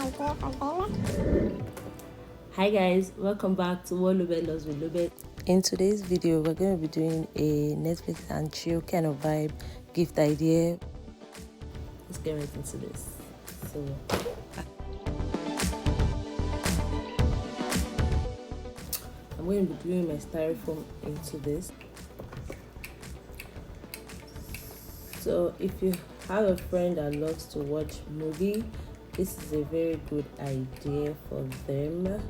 idea for them. Hi guys, welcome back to What Lube Loves with Lube. In today's video, we're going to be doing a Netflix and chill kind of vibe gift idea. Let's get right into this. So, I'm going to be doing my styrofoam into this. So if you have a friend that loves to watch movie, this is a very good idea for them.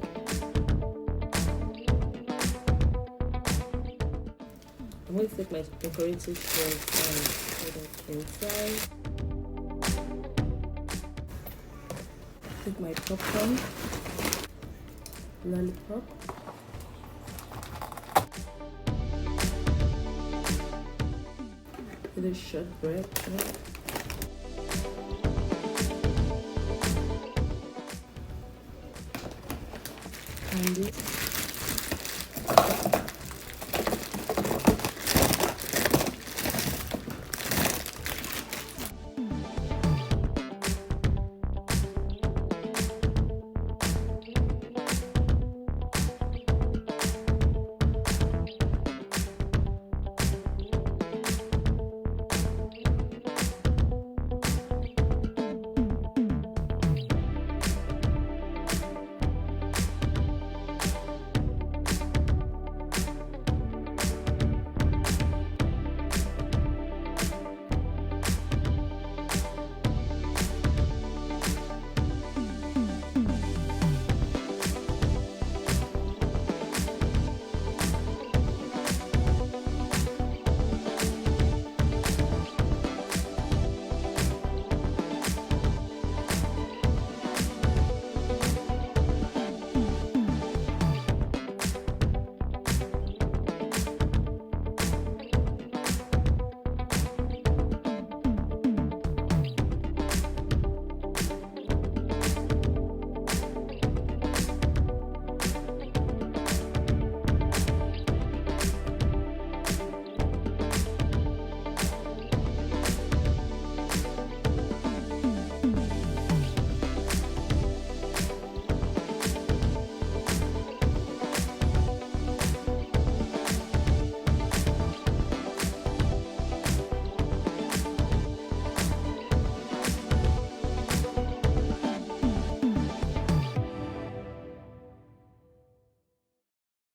I'm going to take my decorative shells and put it inside. Take my popcorn, lollipop. With a shortbread. And this.